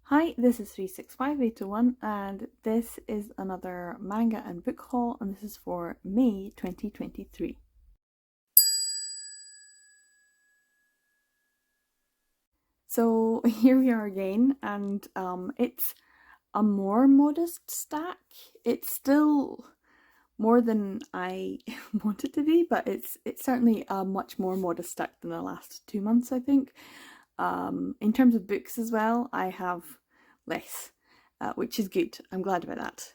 Hi, this is 365801 and this is another manga and book haul, and this is for May 2023. So here we are again, and it's a more modest stack. It's still more than I want it to be, but it's certainly a much more modest stack than the last 2 months, I think. In terms of books as well, I have less, which is good. I'm glad about that.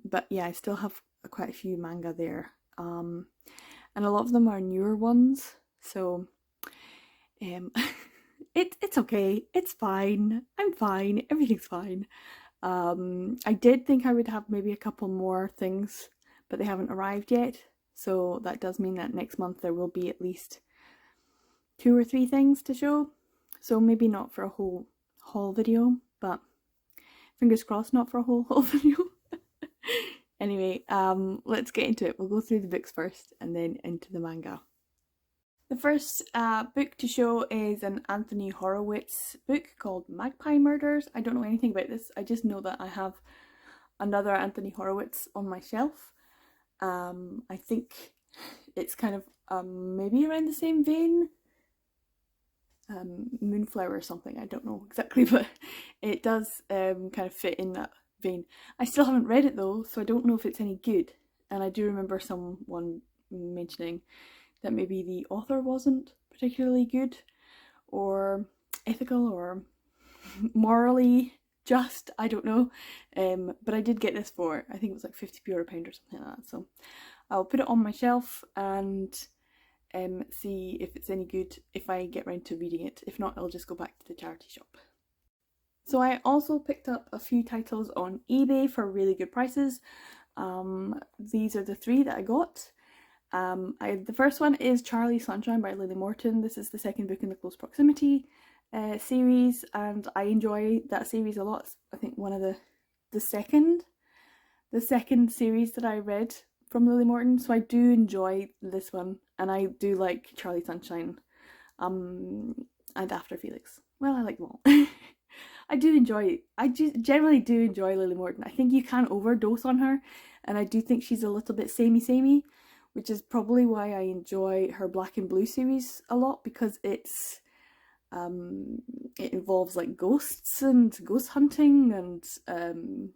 But yeah, I still have quite a few manga there, and a lot of them are newer ones. So it's okay. It's fine. I'm fine. Everything's fine. I did think I would have maybe a couple more things, but they haven't arrived yet. So that does mean that next month there will be at least 2 or 3 things to show. So maybe not for a whole haul video, but fingers crossed not for a whole haul video. Anyway, let's get into it. We'll go through the books first and then into the manga. The first book to show is an Anthony Horowitz book called Magpie Murders. I don't know anything about this. I just know that I have another Anthony Horowitz on my shelf. I think it's kind of maybe around the same vein. Moonflower or something, I don't know exactly, but it does kind of fit in that vein. I still haven't read it though, so I don't know if it's any good, and I do remember someone mentioning that maybe the author wasn't particularly good or ethical or morally just, I don't know, but I did get this for, I think it was like 50p or a pound or something like that, so I'll put it on my shelf and see if it's any good if I get round to reading it. If not, I'll just go back to the charity shop. So I also picked up a few titles on eBay for really good prices. These are the 3 that I got. The first one is Charlie Sunshine by Lily Morton. This is the second book in the Close Proximity series, and I enjoy that series a lot. It's, I think, one of the second series that I read from Lily Morton, so I do enjoy this one, and I do like Charlie Sunshine, and After Felix. Well, I like them all. I generally do enjoy Lily Morton. I think you can overdose on her, and I do think she's a little bit samey, which is probably why I enjoy her Black and Blue series a lot, because it involves like ghosts and ghost hunting and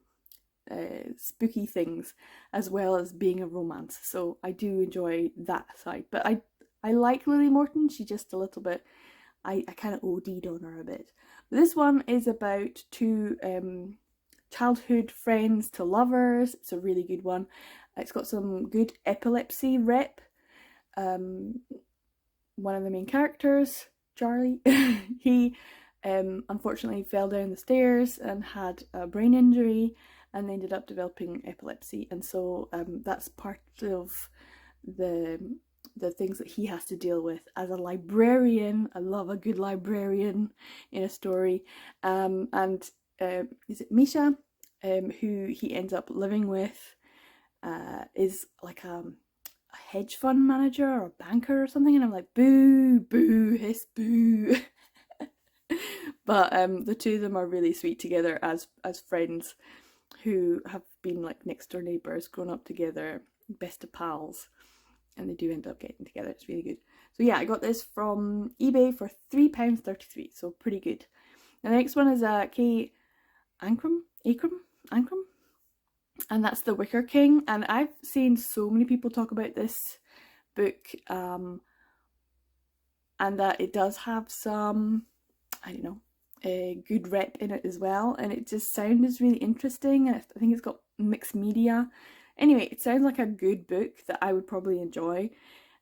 spooky things, as well as being a romance. So I do enjoy that side, but I like Lily Morton. She's just a little bit, I kind of OD'd on her a bit. But this one is about 2 childhood friends to lovers. It's a really good one. It's got some good epilepsy rep. One of the main characters, Charlie, he unfortunately fell down the stairs and had a brain injury and ended up developing epilepsy, and so that's part of the things that he has to deal with as a librarian. I love a good librarian in a story. And is it Misha, who he ends up living with, is like a hedge fund manager or a banker or something, and I'm like, boo, boo, hiss, boo. But the 2 of them are really sweet together as friends who have been like next door neighbours, grown up together, best of pals, and they do end up getting together. It's really good. So yeah, I got this from eBay for £3.33, so pretty good. And the next one is Kay Ancrum, and that's The Wicker King. And I've seen so many people talk about this book, and that it does have some, I don't know, a good rep in it as well, and it just sounds really interesting. I think it's got mixed media. Anyway, it sounds like a good book that I would probably enjoy,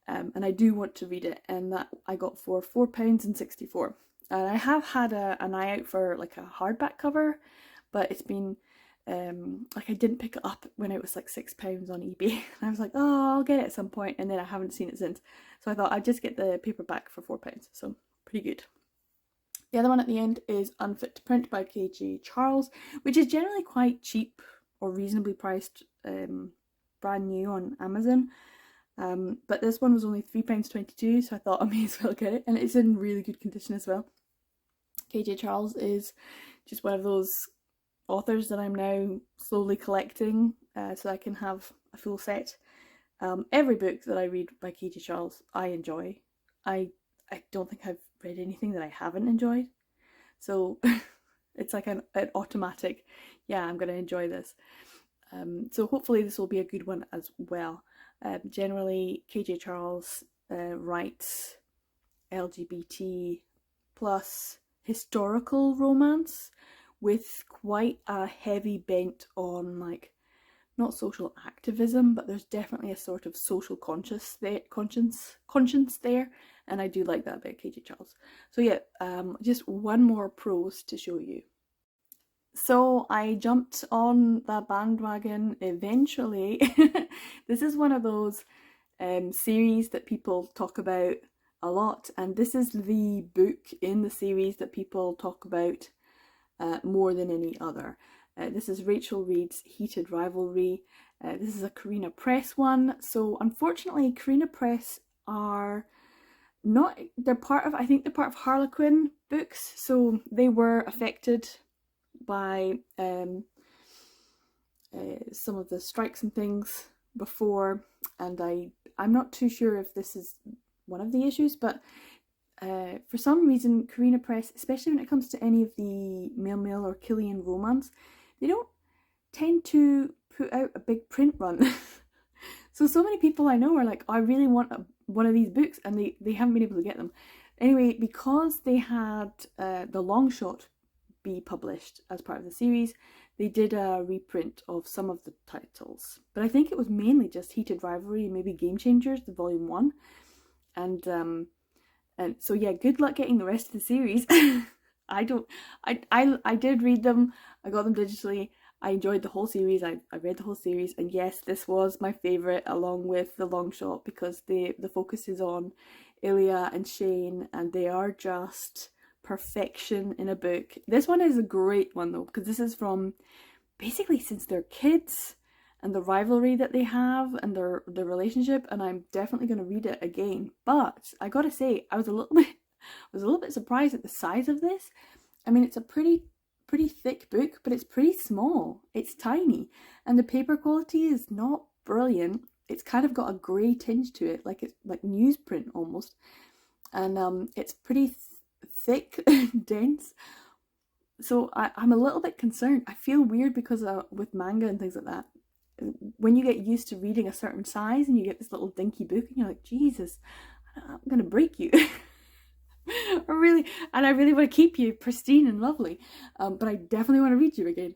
and I do want to read it, and that I got for £4.64. And I have had an eye out for like a hardback cover, but it's been like I didn't pick it up when it was like £6 on eBay, and I was like, oh, I'll get it at some point, and then I haven't seen it since. So I thought I'd just get the paperback for £4, so pretty good. The other one at the end is Unfit to Print by KJ Charles, which is generally quite cheap or reasonably priced, brand new on Amazon. But this one was only £3.22, so I thought I may as well get it, and it's in really good condition as well. KJ Charles is just one of those authors that I'm now slowly collecting so I can have a full set. Every book that I read by KJ Charles, I enjoy. I don't think I've read anything that I haven't enjoyed. So it's like an automatic, yeah, I'm going to enjoy this. So hopefully this will be a good one as well. Generally, KJ Charles writes LGBT plus historical romance with quite a heavy bent on like not social activism, but there's definitely a sort of social conscience there, and I do like that about KJ Charles. So yeah, just one more prose to show you. So I jumped on the bandwagon eventually. This is one of those series that people talk about a lot, and this is the book in the series that people talk about more than any other. This is Rachel Reed's Heated Rivalry. This is a Carina Press one. So unfortunately, Carina Press are not, they're part of, I think they're part of Harlequin Books. So they were affected by some of the strikes and things before. And I'm not too sure if this is one of the issues, but for some reason, Carina Press, especially when it comes to any of the Male or Killian romance, they don't tend to put out a big print run. So many people I know are like, oh, I really want one of these books, and they haven't been able to get them. Anyway, because they had the long shot be published as part of the series, they did a reprint of some of the titles. But I think it was mainly just Heated Rivalry and maybe Game Changers, the volume 1. And so yeah, good luck getting the rest of the series. I did read them. I got them digitally. I enjoyed the whole series. I read the whole series, and yes, this was my favourite along with The Long Shot, because the focus is on Ilya and Shane, and they are just perfection in a book. This one is a great one though, because this is from basically since they're kids, and the rivalry that they have and their relationship, and I'm definitely going to read it again. But I gotta say, I was a little bit surprised at the size of this. I mean, it's a pretty thick book, but it's pretty small. It's tiny, and the paper quality is not brilliant. It's kind of got a grey tinge to it, like it's like newsprint almost, and it's pretty thick, dense. So I'm a little bit concerned. I feel weird because with manga and things like that, when you get used to reading a certain size and you get this little dinky book and you're like, Jesus, I'm gonna break you. I really want to keep you pristine and lovely, but I definitely want to read you again.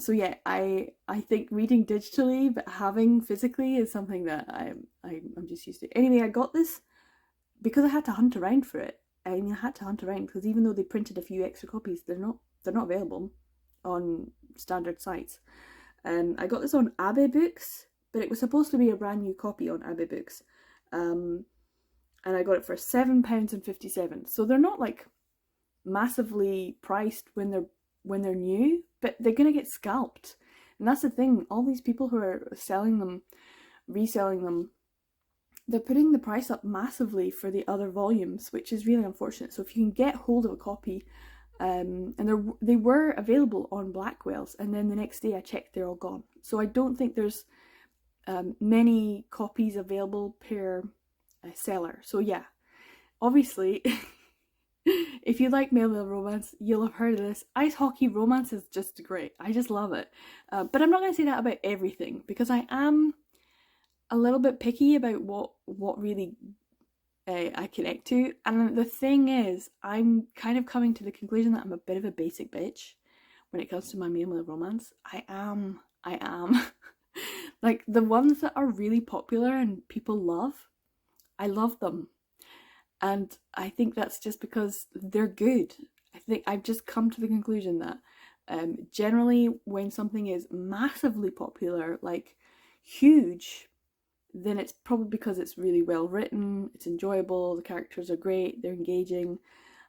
So yeah, I think reading digitally but having physically is something that I'm just used to. Anyway, I got this because I had to hunt around for it. I mean, I had to hunt around because even though they printed a few extra copies, they're not available on standard sites. I got this on Abbey Books, but it was supposed to be a brand new copy on Abbey Books. And I got it for £7.57. So they're not like massively priced when they're new, but they're gonna get scalped. And that's the thing, all these people who are selling them, reselling them, they're putting the price up massively for the other volumes, which is really unfortunate. So if you can get hold of a copy, and they were available on Blackwell's, and then the next day I checked, they're all gone. So I don't think there's many copies available per seller. So yeah, obviously, if you like male romance, you'll have heard of this. Ice hockey romance is just great. I just love it. But I'm not going to say that about everything, because I am a little bit picky about what really I connect to. And the thing is, I'm kind of coming to the conclusion that I'm a bit of a basic bitch when it comes to my male romance. I am. Like the ones that are really popular and people love, I love them. And I think that's just because they're good. I think I've just come to the conclusion that generally when something is massively popular, like huge, then it's probably because it's really well written, it's enjoyable, the characters are great, they're engaging,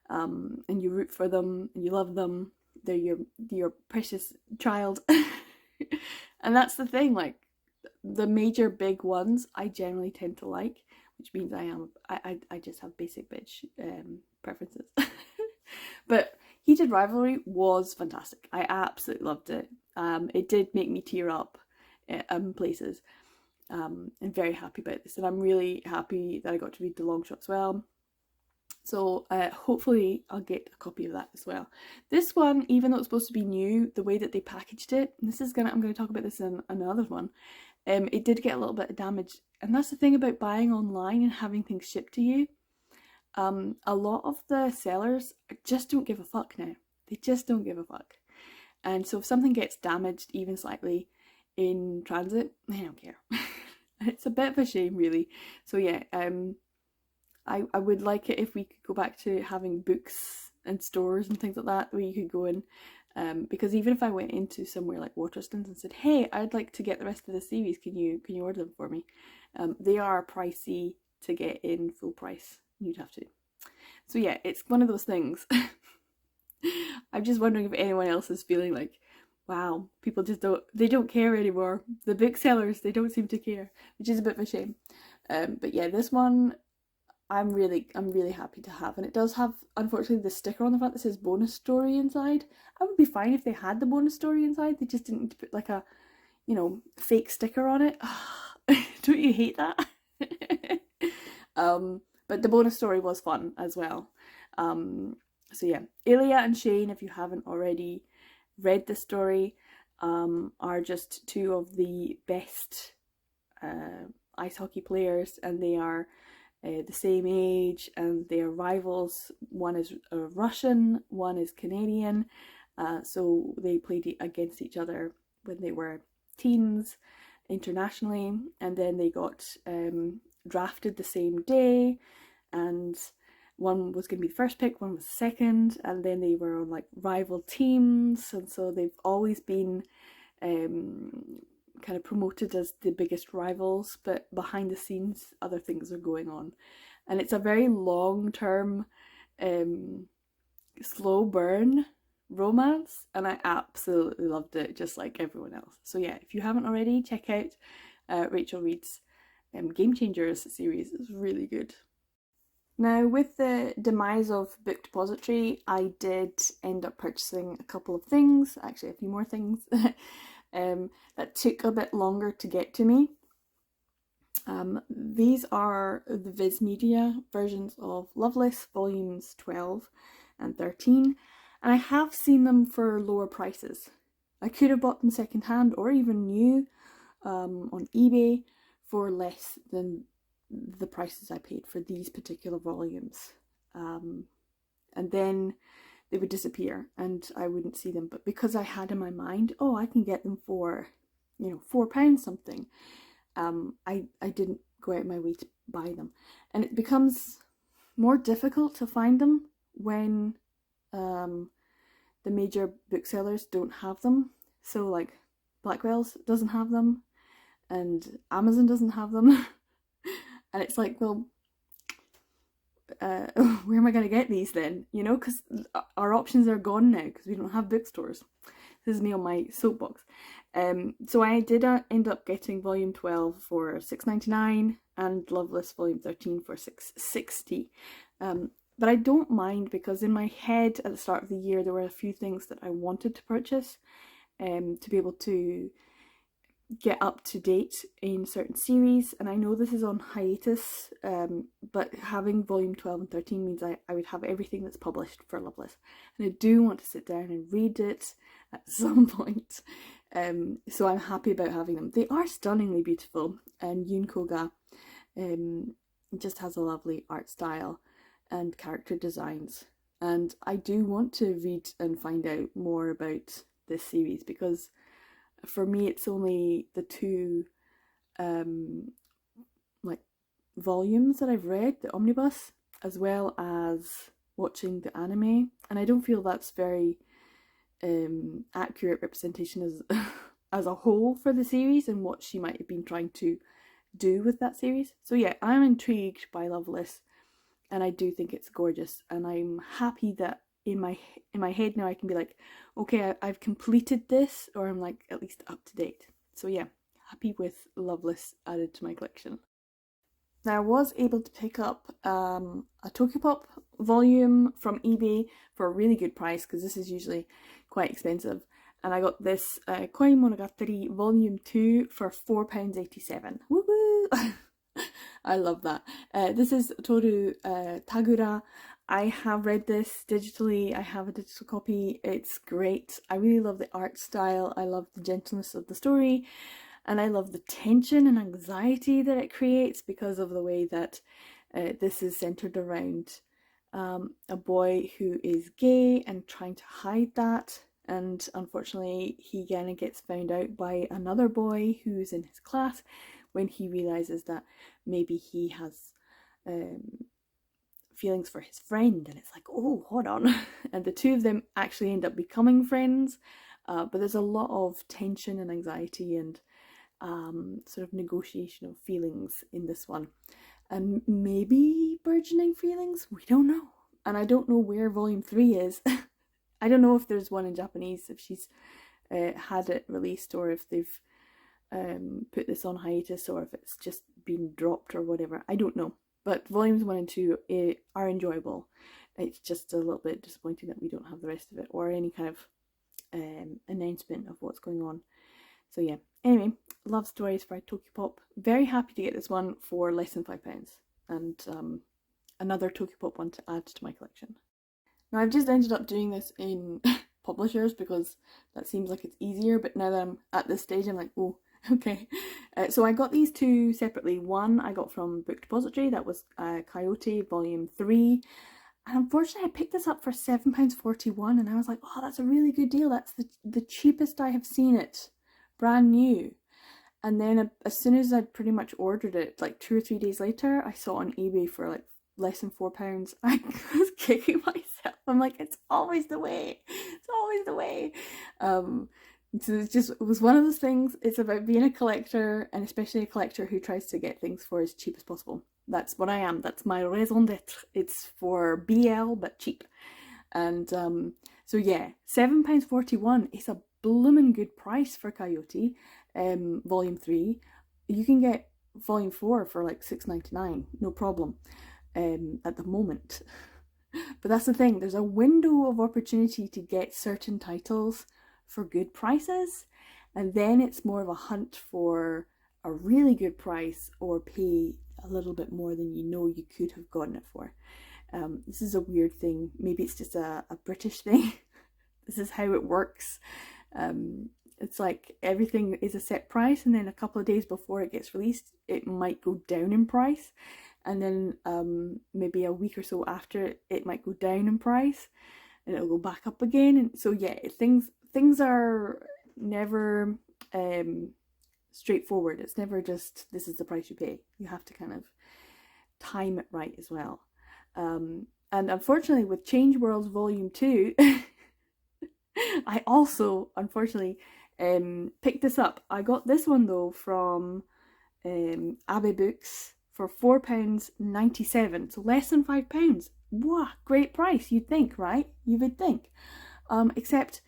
and you root for them, and you love them, they're your precious child. And that's the thing, like the major big ones I generally tend to like, which means I just have basic bitch preferences. But Heated Rivalry was fantastic. I absolutely loved it. It did make me tear up in places. I'm very happy about this, and I'm really happy that I got to read the long shot as well. So hopefully I'll get a copy of that as well. This one, even though it's supposed to be new, the way that they packaged it, and I'm going to talk about this in another one, it did get a little bit of damage. And that's the thing about buying online and having things shipped to you. A lot of the sellers just don't give a fuck now. They just don't give a fuck. And so if something gets damaged even slightly in transit, they don't care. It's a bit of a shame, really. So yeah, I would like it if we could go back to having books and stores and things like that where you could go in. Because even if I went into somewhere like Waterstones and said, hey, I'd like to get the rest of the series, can you order them for me? They are pricey to get in full price. You'd have to. So yeah, it's one of those things. I'm just wondering if anyone else is feeling like, wow, people just don't care anymore. The booksellers, they don't seem to care, which is a bit of a shame. But yeah, this one I'm really happy to have, and it does have, unfortunately, the sticker on the front that says bonus story inside. I would be fine if they had the bonus story inside. They just didn't put like a, fake sticker on it. Don't you hate that? But the bonus story was fun as well. So yeah, Ilya and Shane, if you haven't already read the story, are just two of the best ice hockey players, and they are the same age, and they are rivals. One is Russian, one is Canadian, so they played against each other when they were teens internationally, and then they got drafted the same day, and one was going to be the first pick, one was second, and then they were on like rival teams, and so they've always been kind of promoted as the biggest rivals, but behind the scenes other things are going on, and it's a very long-term slow burn romance, and I absolutely loved it, just like everyone else. So yeah, if you haven't already, check out Rachel Reed's Game Changers series. It's really good. Now, with the demise of Book Depository, I did end up purchasing a couple of things, actually a few more things, that took a bit longer to get to me. These are the Viz Media versions of Loveless volumes 12 and 13, and I have seen them for lower prices. I could have bought them secondhand or even new on eBay for less than the prices I paid for these particular volumes. And then they would disappear and I wouldn't see them. But because I had in my mind, oh, I can get them for, £4 something, I didn't go out of my way to buy them. And it becomes more difficult to find them when the major booksellers don't have them. So like Blackwell's doesn't have them and Amazon doesn't have them. And it's like, well, where am I going to get these then? Because our options are gone now because we don't have bookstores. This is me on my soapbox. So I did end up getting volume 12 for $6.99 and Loveless volume 13 for $6.60. But I don't mind, because in my head at the start of the year there were a few things that I wanted to purchase to be able to get up to date in certain series, and I know this is on hiatus, but having volume 12 and 13 means I would have everything that's published for Loveless, and I do want to sit down and read it at some point, so I'm happy about having them. They are stunningly beautiful, and Yoon Koga just has a lovely art style and character designs, and I do want to read and find out more about this series, because for me it's only the two like volumes that I've read, the omnibus, as well as watching the anime, and I don't feel that's very accurate representation as a whole for the series and what she might have been trying to do with that series. So yeah, I'm intrigued by Loveless, and I do think it's gorgeous, and I'm happy that in my head now I can be like, okay, I've completed this, or I'm like at least up to date. So yeah, happy with Loveless added to my collection. Now I was able to pick up a Tokyopop volume from eBay for a really good price, because this is usually quite expensive. And I got this Koi Monogatari Volume 2 for £4.87. Woo woo! I love that. This is Toru Tagura. I have read this digitally. I have a digital copy. It's great. I really love the art style. I love the gentleness of the story. And I love the tension and anxiety that it creates because of the way that this is centered around a boy who is gay and trying to hide that. And unfortunately, he kind of gets found out by another boy who's in his class when he realizes that maybe he has feelings for his friend. And it's like, oh, hold on. And the two of them actually end up becoming friends. But there's a lot of tension and anxiety and sort of negotiation of feelings in this one. And maybe burgeoning feelings? We don't know. And I don't know where Volume 3 is. I don't know if there's one in Japanese, if she's had it released, or if they've put this on hiatus, or if it's just been dropped or whatever. I don't know. But Volumes 1 and 2 are enjoyable. It's just a little bit disappointing that we don't have the rest of it, or any kind of announcement of what's going on. So yeah, anyway, love stories by Tokyopop. Very happy to get this one for less than £5, and another Tokyopop one to add to my collection. Now I've just ended up doing this in publishers because that seems like it's easier, but now that I'm at this stage I'm like, oh, okay. So I got these two separately. One I got from Book Depository, that was Coyote Volume 3. And unfortunately, I picked this up for £7.41, and I was like, oh, that's a really good deal. That's the cheapest I have seen it, brand new. And then as soon as I'd pretty much ordered it, like 2 or 3 days later, I saw it on eBay for like less than £4. I was kicking myself. I'm like, it's always the way. It's always the way. So it was one of those things. It's about being a collector, and especially a collector who tries to get things for as cheap as possible. That's what I am. That's my raison d'etre. It's for BL, but cheap. And so yeah, £7.41 is a bloomin' good price for Coyote Volume 3. You can get Volume 4 for like £6.99, no problem, at the moment. But that's the thing, there's a window of opportunity to get certain titles for good prices, and then it's more of a hunt for a really good price, or pay a little bit more than you know you could have gotten it for. This is a weird thing. Maybe it's just a British thing. This is how it works. It's like everything is a set price, and then a couple of days before it gets released, it might go down in price. And then maybe a week or so after, it might go down in price, and it'll go back up again. And so yeah, things are never straightforward. It's never just, this is the price you pay. You have to kind of time it right as well. And unfortunately with Change Worlds Volume 2, I also unfortunately picked this up. I got this one though from Abe Books for £4.97, so less than £5. Wow, great price, you'd think, right? You would think. Except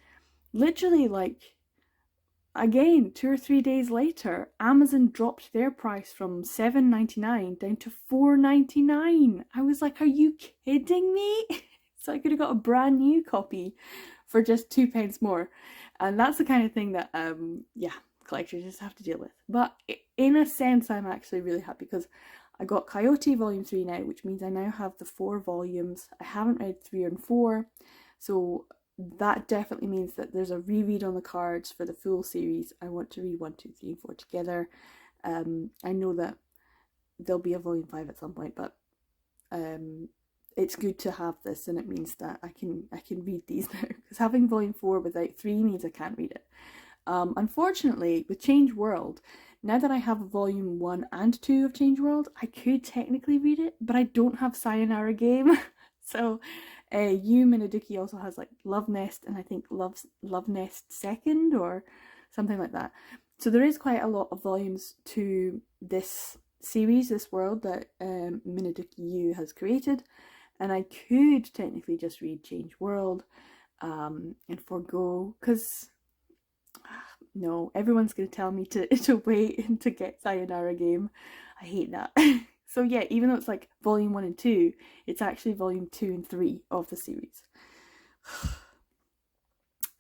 literally, like, again, 2 or 3 days later, Amazon dropped their price from £7.99 down to £4.99. I was like, are you kidding me? So I could have got a brand new copy for just £2 more. And that's the kind of thing that, yeah, collectors just have to deal with. But in a sense, I'm actually really happy because I got Coyote Volume 3 now, which means I now have the 4 volumes. I haven't read 3 and 4, so that definitely means that there's a reread on the cards for the full series. I want to read 1, 2, 3, and 4 together. I know that there'll be a Volume 5 at some point, but it's good to have this, and it means that I can read these now, because having Volume 4 without 3 means I can't read it. Unfortunately, with Change World, now that I have Volume 1 and 2 of Change World, I could technically read it, but I don't have Sayonara Game. So Yu Minaduki also has like Love Nest, and I think Love Nest Second or something like that. So there is quite a lot of volumes to this series, this world that Minaduki Yu has created, and I could technically just read Change World and forgo, because no, everyone's going to tell me to wait and to get Sayonara Game. I hate that. So yeah, even though it's like volume 1 and 2, it's actually volume 2 and 3 of the series.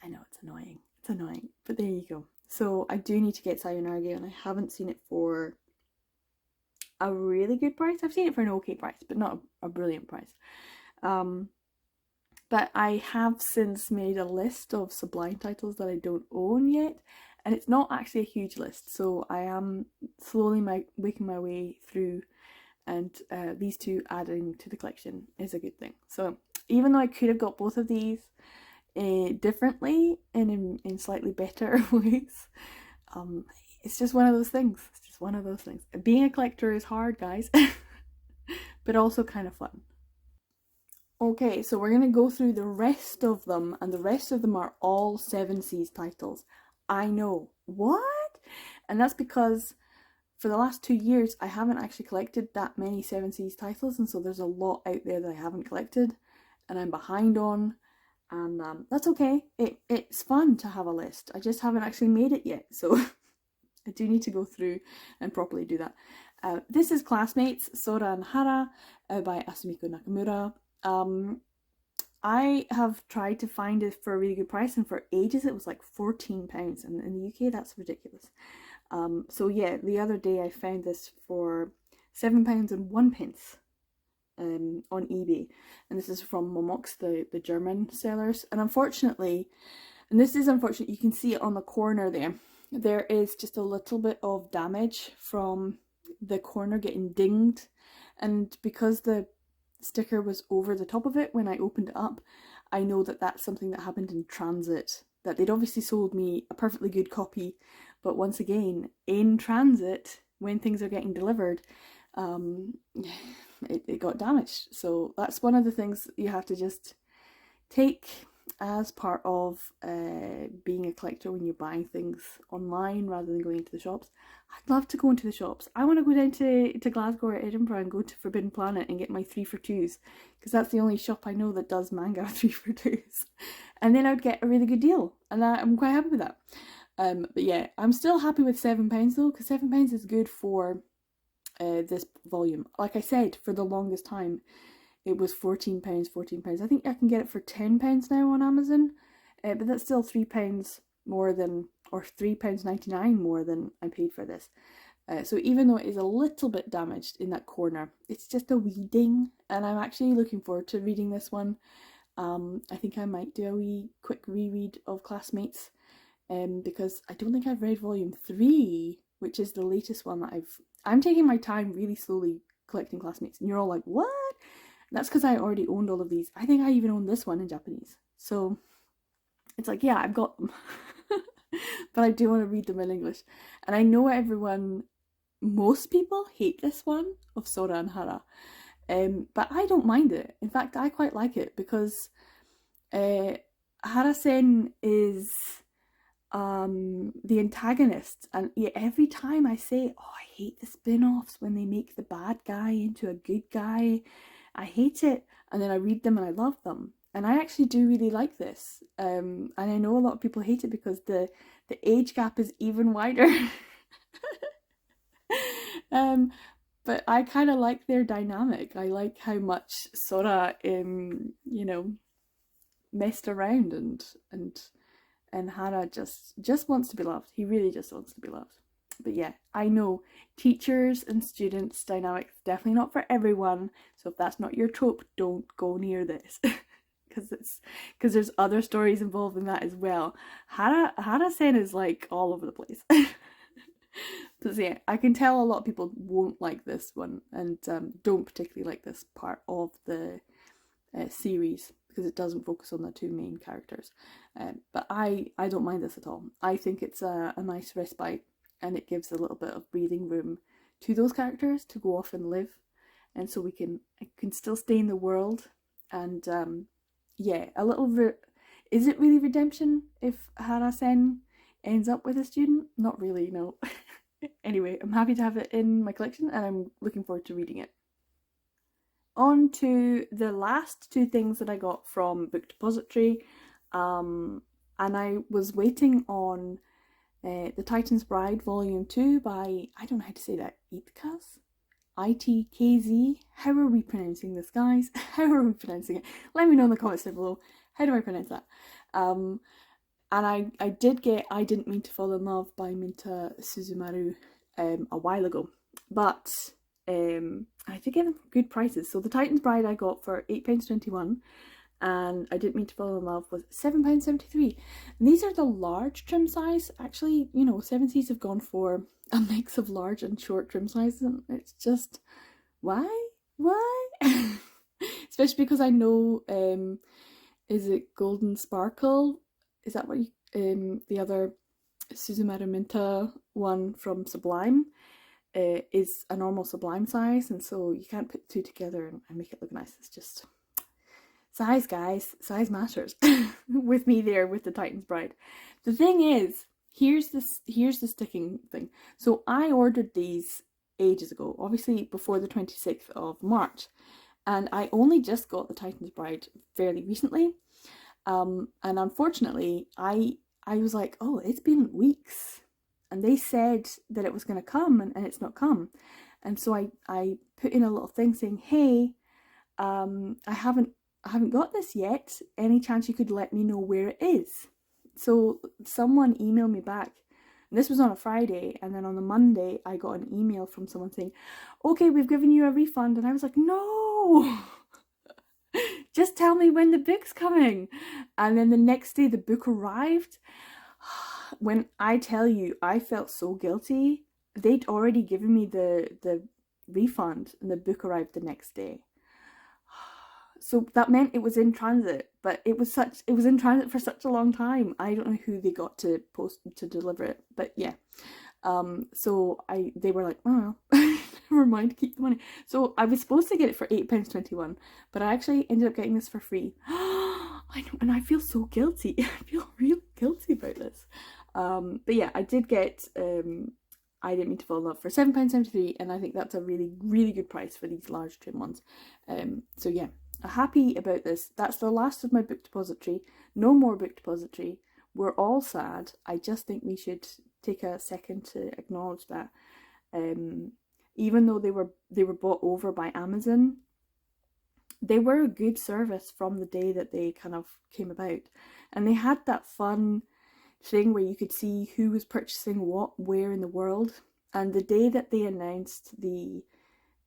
I know, it's annoying. It's annoying, but there you go. So I do need to get Sayonara, and I haven't seen it for a really good price. I've seen it for an okay price, but not a brilliant price. But I have since made a list of Sublime titles that I don't own yet, and it's not actually a huge list, so I am slowly making my way through, and these two adding to the collection is a good thing. So even though I could have got both of these differently and in slightly better ways, it's just one of those things. It's just one of those things. Being a collector is hard, guys, but also kind of fun. Okay, so we're going to go through the rest of them, and the rest of them are all 7 Seas titles. I know. What? And that's because for the last 2 years, I haven't actually collected that many 7 Seas titles, and so there's a lot out there that I haven't collected, and I'm behind on, and that's okay. It's fun to have a list. I just haven't actually made it yet, so I do need to go through and properly do that. This is Classmates, Sora and Hara by Asumiko Nakamura. I have tried to find it for a really good price, and for ages it was like £14, and in the UK that's ridiculous. So yeah, the other day I found this for £7.01 on eBay, and this is from Momox, the German sellers. And unfortunately, and this is unfortunate, you can see it on the corner there is just a little bit of damage from the corner getting dinged, and because the sticker was over the top of it when I opened it up, I know that that's something that happened in transit, that they'd obviously sold me a perfectly good copy, but once again, in transit, when things are getting delivered, it got damaged. So that's one of the things you have to just take as part of being a collector when you're buying things online rather than going into the shops. I'd love to go into the shops. I want to go down to Glasgow or Edinburgh and go to Forbidden Planet and get my 3 for 2s, because that's the only shop I know that does manga 3 for 2s. And then I would get a really good deal, and I'm quite happy with that. But yeah, I'm still happy with £7 though, because £7 is good for this volume. Like I said, for the longest time it was £14, £14. I think I can get it for £10 now on Amazon, but that's still £3 more than, or £3.99 more than I paid for this. So even though it is a little bit damaged in that corner, it's just a wee ding, and I'm actually looking forward to reading this one. I think I might do a wee quick reread of Classmates, because I don't think I've read volume 3, which is the latest one that I'm taking my time really slowly collecting Classmates, and you're all like, what? That's because I already owned all of these. I think I even owned this one in Japanese. So it's like, yeah, I've got them. But I do want to read them in English. And I know most people hate this one of Sora and Hara. But I don't mind it. In fact, I quite like it, because Hara-sen is the antagonist, and yet every time I say, oh, I hate the spin-offs when they make the bad guy into a good guy, I hate it, and then I read them and I love them, and I actually do really like this. And I know a lot of people hate it because the age gap is even wider. But I kind of like their dynamic. I like how much Sora, messed around, and Hara just wants to be loved. He really just wants to be loved. But yeah, I know teachers and students dynamics definitely not for everyone. So if that's not your trope, don't go near this, because there's other stories involved in that as well. Hara-sen is like all over the place. But yeah, I can tell a lot of people won't like this one, and don't particularly like this part of the series, because it doesn't focus on the 2 main characters. But I don't mind this at all. I think it's a nice respite, and it gives a little bit of breathing room to those characters to go off and live, and so I can still stay in the world. And yeah, a little is it really redemption if Hara-sen ends up with a student? Not really, no. Anyway, I'm happy to have it in my collection, and I'm looking forward to reading it. On to the last 2 things that I got from Book Depository, and I was waiting on The Titan's Bride Volume 2 by, I don't know how to say that, Itkas? ITKZ. How are we pronouncing this, guys? How are we pronouncing it? Let me know in the comments down below. How do I pronounce that? And I did get I Didn't Mean to Fall in Love by Minta Suzumaru a while ago. But I did get them for good prices. So the Titan's Bride I got for £8.21, and I Didn't Mean to Fall in Love was £7.73. And these are the large trim size. Actually, you know, Seven Seas have gone for a mix of large and short trim sizes, and it's just, why? Especially because I know, is it Golden Sparkle? Is that what you, the other Suzumaru Minta one from Sublime is a normal Sublime size, and so you can't put the two together and make it look nice. It's just size, guys. Size matters with me there with the Titan's Bride. The thing is, here's the sticking thing. So I ordered these ages ago, obviously before the 26th of March, and I only just got the Titan's Bride fairly recently. And unfortunately, I was like, oh, it's been weeks, and they said that it was going to come, and it's not come. And so I put in a little thing saying, hey, I haven't got this yet. Any chance you could let me know where it is? So someone emailed me back, and this was on a Friday, and then on the Monday I got an email from someone saying, okay, we've given you a refund. And I was like, no. Just tell me when the book's coming. And then the next day the book arrived. When I tell you, I felt so guilty. They'd already given me the refund, and the book arrived the next day. So that meant it was in transit, but it was in transit for such a long time. I don't know who they got to deliver it, but yeah. So they were like, oh, never mind, keep the money. So I was supposed to get it for £8.21, but I actually ended up getting this for free. I know, and I feel so guilty. I feel real guilty about this. But yeah, I did get I Didn't Mean to Fall in Love for £7.73, and I think that's a really, really good price for these large trim ones. So yeah, I'm happy about this. That's the last of my book depository. No more book depository. We're all sad. I just think we should take a second to acknowledge that. Even though they were bought over by Amazon, they were a good service from the day that they kind of came about, and they had that fun thing where you could see who was purchasing what where in the world. And the day that they announced the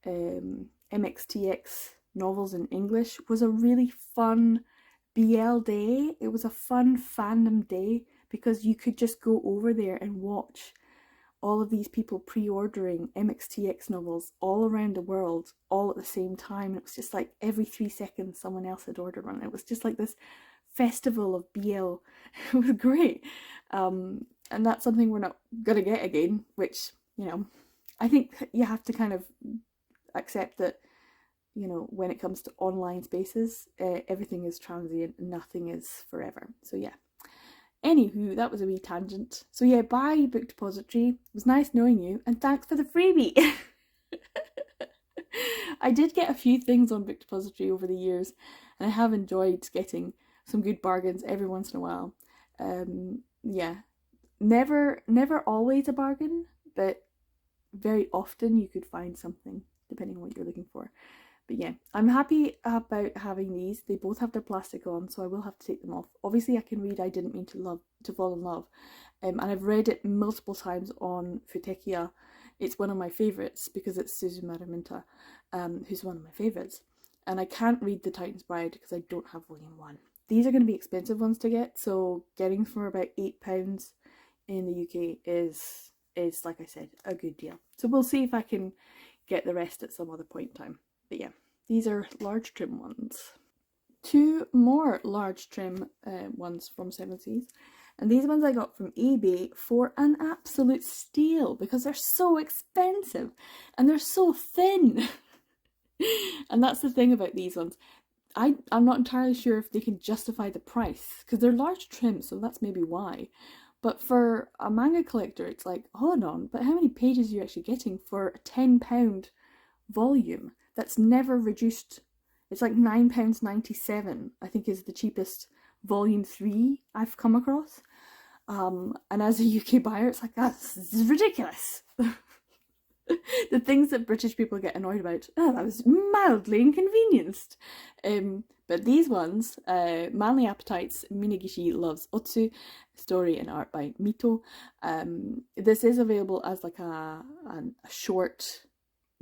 MXTX novels in English was a really fun BL day. It was a fun fandom day because you could just go over there and watch all of these people pre-ordering MXTX novels all around the world all at the same time. It was just like every 3 seconds someone else had ordered one. It was just like this festival of BL. It was great. And that's something we're not gonna get again, which, you know, I think you have to kind of accept that, you know, when it comes to online spaces, everything is transient and nothing is forever. So yeah. Anywho, that was a wee tangent. So yeah, bye Book Depository. It was nice knowing you, and thanks for the freebie. I did get a few things on Book Depository over the years, and I have enjoyed getting some good bargains every once in a while. Yeah, never always a bargain, but very often you could find something depending on what you're looking for. But yeah, I'm happy about having these. They both have their plastic on, so I will have to take them off. Obviously, I can read I Didn't Mean to Fall in Love, and I've read it multiple times on Futekia. It's one of my favourites because it's Suzumaru Minta, who's one of my favourites. And I can't read The Titan's Bride because I don't have volume 1. These are going to be expensive ones to get, so getting for about £8 in the UK is, like I said, a good deal. So we'll see if I can get the rest at some other point in time. But yeah, these are large trim ones. 2 more large trim ones from Seven Seas. And these ones I got from eBay for an absolute steal because they're so expensive and they're so thin. And that's the thing about these ones. I'm not entirely sure if they can justify the price because they're large trim, so that's maybe why. But for a manga collector, it's like, hold on, but how many pages are you actually getting for a £10 volume? That's never reduced. It's like £9.97, I think, is the cheapest volume 3 I've come across. And as a UK buyer, it's like, that's ridiculous. The things that British people get annoyed about. Oh, I was mildly inconvenienced. But these ones, Manly Appetites, Minagishi Loves Otsu, story and art by Mito. This is available as like a short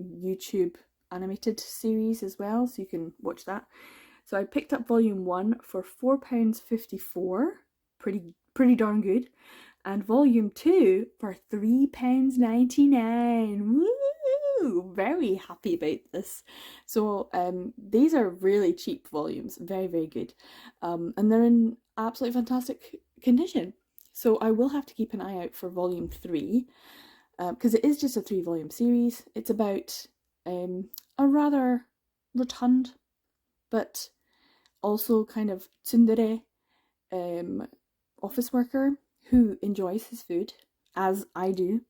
YouTube animated series as well, so you can watch that. So I picked up volume 1 for £4.54, pretty darn good, and volume 2 for £3.99. Woo! Very happy about this. So these are really cheap volumes, very, very good, and they're in absolutely fantastic condition. So I will have to keep an eye out for volume 3, because it is just a 3-volume series. It's about a rather rotund but also kind of tsundere office worker who enjoys his food, as I do,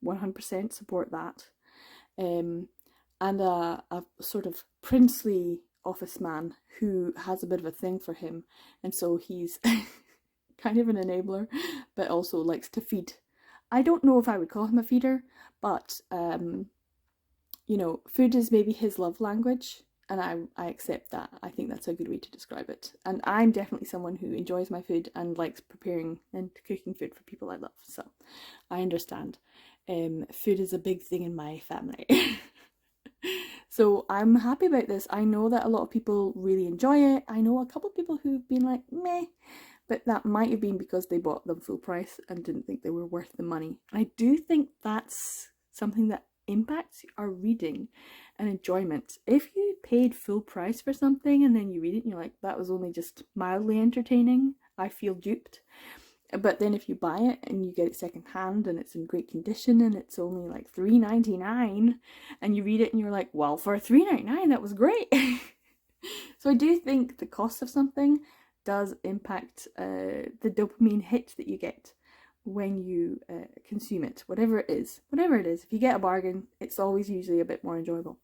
100% support that, and a sort of princely office man who has a bit of a thing for him, and so he's kind of an enabler, but also likes to feed. I don't know if I would call him a feeder, but you know, food is maybe his love language, and I accept that. I think that's a good way to describe it. And I'm definitely someone who enjoys my food and likes preparing and cooking food for people I love. So I understand. Food is a big thing in my family. So I'm happy about this. I know that a lot of people really enjoy it. I know a couple of people who've been like, meh, but that might have been because they bought them full price and didn't think they were worth the money. I do think that's something that impacts our reading and enjoyment. If you paid full price for something and then you read it and you're like, that was only just mildly entertaining, I feel duped. But then if you buy it and you get it second hand and it's in great condition and it's only like $3.99 and you read it and you're like, well, for $3.99 that was great. So I do think the cost of something does impact the dopamine hit that you get when you consume it, whatever it is. If you get a bargain, it's always usually a bit more enjoyable.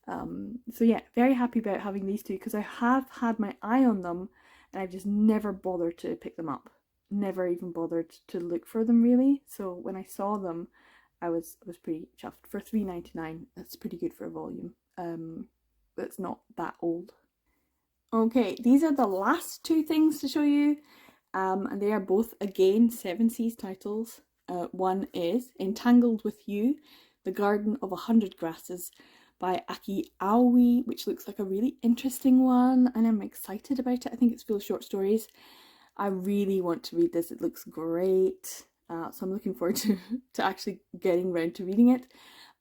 So yeah, very happy about having these two, because I have had my eye on them and I've just never bothered to pick them up, never even bothered to look for them really. So when I saw them, I was pretty chuffed. For $3.99, that's pretty good for a volume. That's not that old. Okay, these are the last two things to show you. And they are both, again, Seven Seas titles. One is Entangled with You, The Garden of 100 Grasses by Aki Aoi, which looks like a really interesting one, and I'm excited about it. I think it's full of short stories. I really want to read this. It looks great. So I'm looking forward to actually getting around to reading it.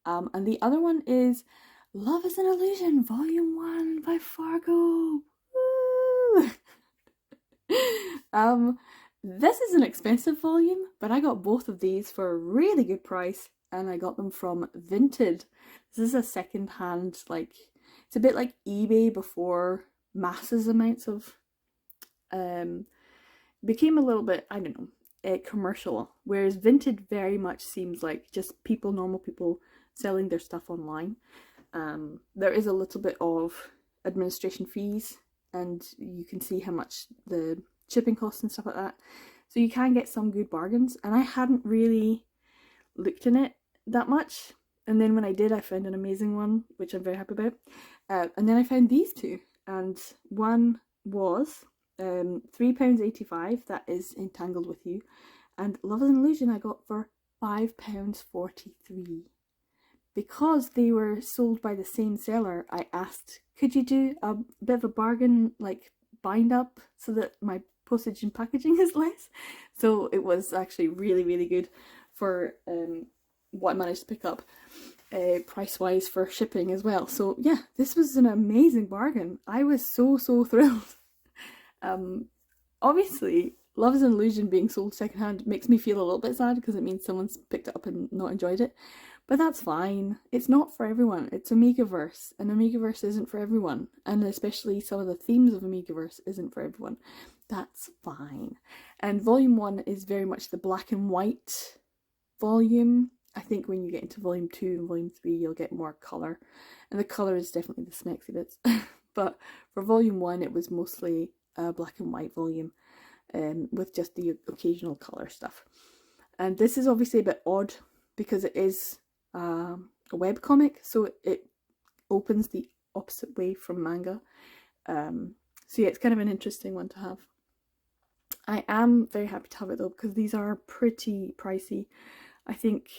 And the other one is Love is an Illusion, Volume 1 by Fargo. Woo! This is an expensive volume, but I got both of these for a really good price, and I got them from Vinted. This is a second-hand, like, it's a bit like eBay before massive amounts of became a little bit, I don't know, commercial, whereas Vinted very much seems like just normal people selling their stuff online. There is a little bit of administration fees, and you can see how much the shipping costs and stuff like that. So you can get some good bargains, and I hadn't really looked in it that much. And then when I did, I found an amazing one, which I'm very happy about. And then I found these two, and one was £3.85, that is Entangled with You, and Love is an Illusion I got for £5.43. Because they were sold by the same seller, I asked, could you do a bit of a bargain, like bind up, so that my postage and packaging is less? So it was actually really, really good for what I managed to pick up price-wise for shipping as well. So yeah, this was an amazing bargain. I was so thrilled. Obviously, Love is an Illusion being sold secondhand makes me feel a little bit sad, because it means someone's picked it up and not enjoyed it. But that's fine. It's not for everyone. It's Amigaverse, and Amigaverse isn't for everyone. And especially some of the themes of Amigaverse isn't for everyone. That's fine. And Volume 1 is very much the black and white volume. I think when you get into Volume 2 and Volume 3, you'll get more colour. And the colour is definitely the smexy bits. But for Volume 1, it was mostly a black and white volume, with just the occasional colour stuff. And this is obviously a bit odd, because it is a webcomic, so it opens the opposite way from manga. So yeah, it's kind of an interesting one to have. I am very happy to have it though, because these are pretty pricey. I think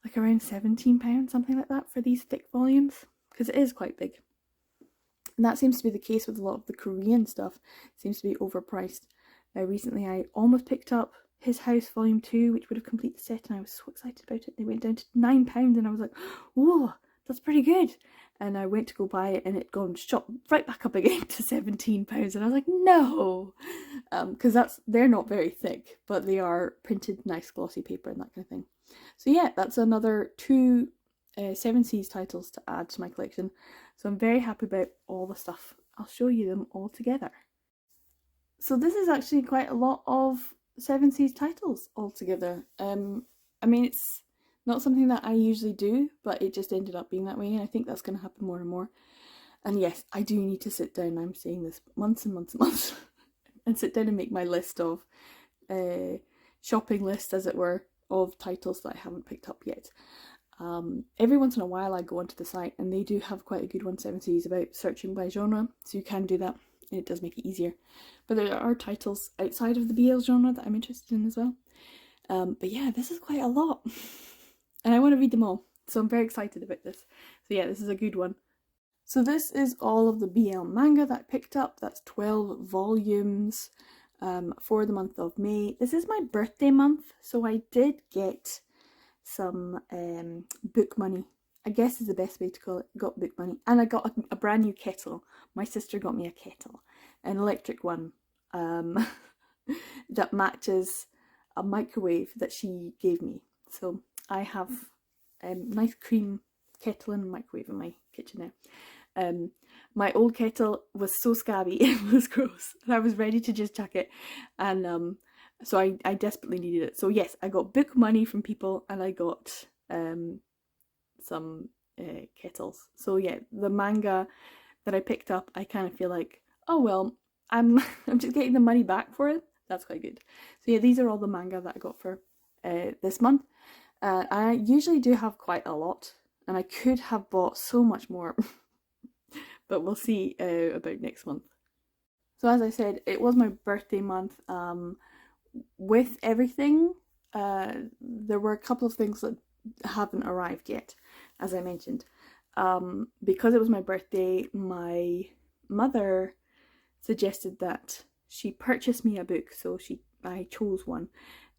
like around £17, something like that, for these thick volumes, because it is quite big. And that seems to be the case with a lot of the Korean stuff. It seems to be overpriced. Recently I almost picked up His House Volume 2, which would have completed the set, and I was so excited about it. They went down to £9 and I was like, whoa, that's pretty good. And I went to go buy it and it gone shot right back up again to £17. And I was like, no, because they're not very thick, but they are printed nice glossy paper and that kind of thing. So yeah, that's another 2 Seven Seas titles to add to my collection. So I'm very happy about all the stuff. I'll show you them all together. So this is actually quite a lot of Seven Seas titles altogether. I mean, it's not something that I usually do, but it just ended up being that way, and I think that's going to happen more and more. And yes, I do need to sit down, I'm saying this months and months and months, and sit down and make my list of, shopping list as it were, of titles that I haven't picked up yet. Every once in a while I go onto the site and they do have quite a good one, Seven Seas, about searching by genre, so you can do that and it does make it easier. But there are titles outside of the BL genre that I'm interested in as well. But yeah, this is quite a lot and I want to read them all, so I'm very excited about this. So yeah, this is a good one. So this is all of the BL manga that I picked up. That's 12 volumes for the month of May. This is my birthday month, so I did get some book money, I guess is the best way to call it. Got book money, and I got a brand new kettle. My sister got me a kettle, an electric one, that matches a microwave that she gave me. So I have a nice cream kettle and microwave in my kitchen now. My old kettle was so scabby, it was gross, and I was ready to just chuck it, and so I desperately needed it. So yes, I got book money from people and I got some kettles. So yeah, the manga that I picked up, I kind of feel like, oh well, I'm just getting the money back for it. That's quite good. So yeah, these are all the manga that I got for this month. I usually do have quite a lot, and I could have bought so much more, but we'll see about next month. So as I said, it was my birthday month. With everything, there were a couple of things that haven't arrived yet, as I mentioned. Because it was my birthday, my mother suggested that she purchase me a book, so I chose one,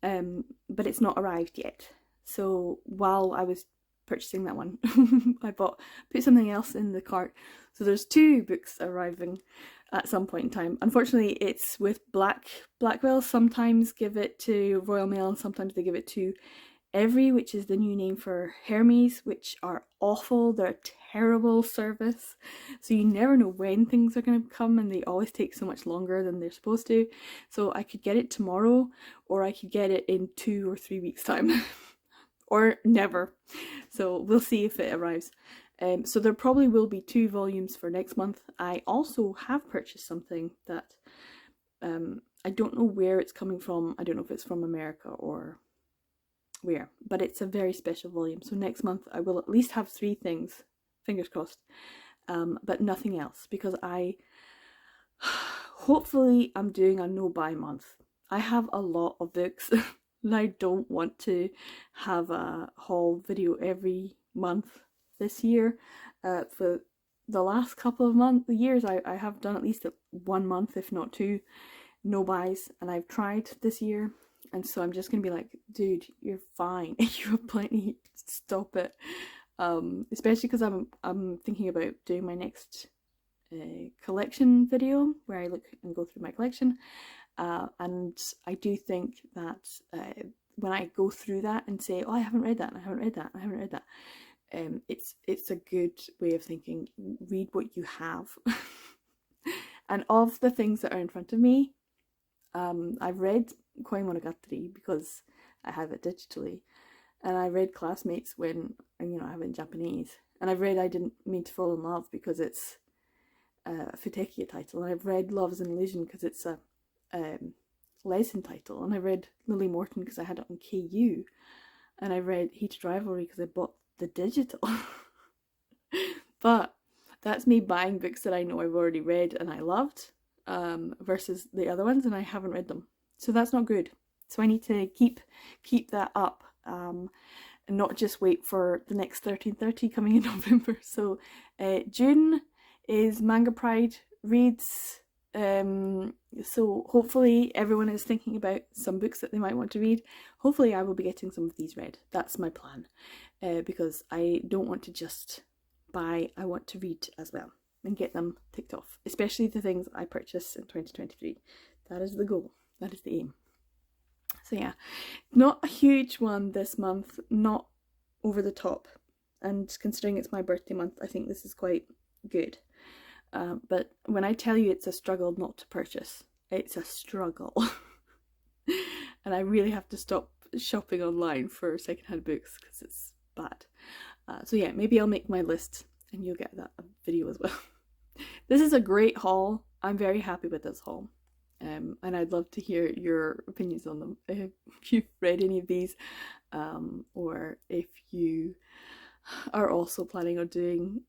but it's not arrived yet. So while I was purchasing that one, I put something else in the cart. So there's 2 books arriving at some point in time. Unfortunately, it's with Blackwell. Sometimes give it to Royal Mail and sometimes they give it to Every, which is the new name for Hermes, which are awful. They're a terrible service. So you never know when things are going to come, and they always take so much longer than they're supposed to. So I could get it tomorrow, or I could get it in 2 or 3 weeks time. Or never. So we'll see if it arrives. So there probably will be 2 volumes for next month. I also have purchased something that I don't know where it's coming from. I don't know if it's from America or where, but it's a very special volume. So next month I will at least have 3 things, fingers crossed, but nothing else, because hopefully I'm doing a no buy month. I have a lot of books and I don't want to have a haul video every month this year. For the last couple of years I have done at least 1 month, if not 2, no buys, and I've tried this year, and so I'm just gonna be like, dude, you're fine. You have plenty, stop it. Especially because I'm thinking about doing my next collection video where I look and go through my collection, and I do think that when I go through that and say, oh, I haven't read that, and I haven't read that, and I haven't read that, it's a good way of thinking. Read what you have. And of the things that are in front of me, I've read Koi Monogatari because I have it digitally, and I read Classmates when I have it in Japanese, and I've read I Didn't Mean to Fall in Love because it's a Futekiya title, and I've read Love is an Illusion because it's a lesson title, and I read Lily Morton because I had it on KU, and I read Heated Rivalry because I bought the digital. But that's me buying books that I know I've already read and I loved, versus the other ones and I haven't read them. So that's not good. So I need to keep that up, and not just wait for the next 1330 coming in November. So June is Manga Pride reads. So hopefully everyone is thinking about some books that they might want to read. Hopefully I will be getting some of these read. That's my plan, because I don't want to just buy, I want to read as well and get them ticked off, especially the things I purchased in 2023. That is the goal, that is the aim. So yeah, not a huge one this month, not over the top, and considering it's my birthday month, I think this is quite good. But when I tell you it's a struggle not to purchase, it's a struggle. And I really have to stop shopping online for secondhand books because it's bad. So yeah, maybe I'll make my list and you'll get that video as well. This is a great haul. I'm very happy with this haul. And I'd love to hear your opinions on them. If you've read any of these, or if you are also planning on doing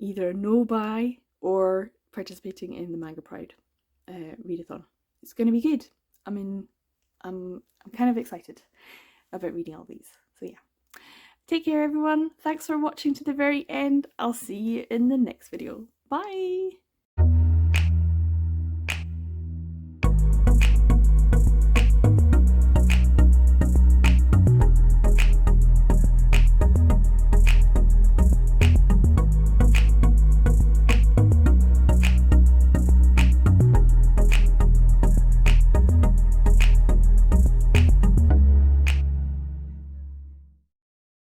either no buy or participating in the Manga Pride readathon. It's going to be good. I mean, I'm kind of excited about reading all these. So yeah. Take care everyone. Thanks for watching to the very end. I'll see you in the next video. Bye!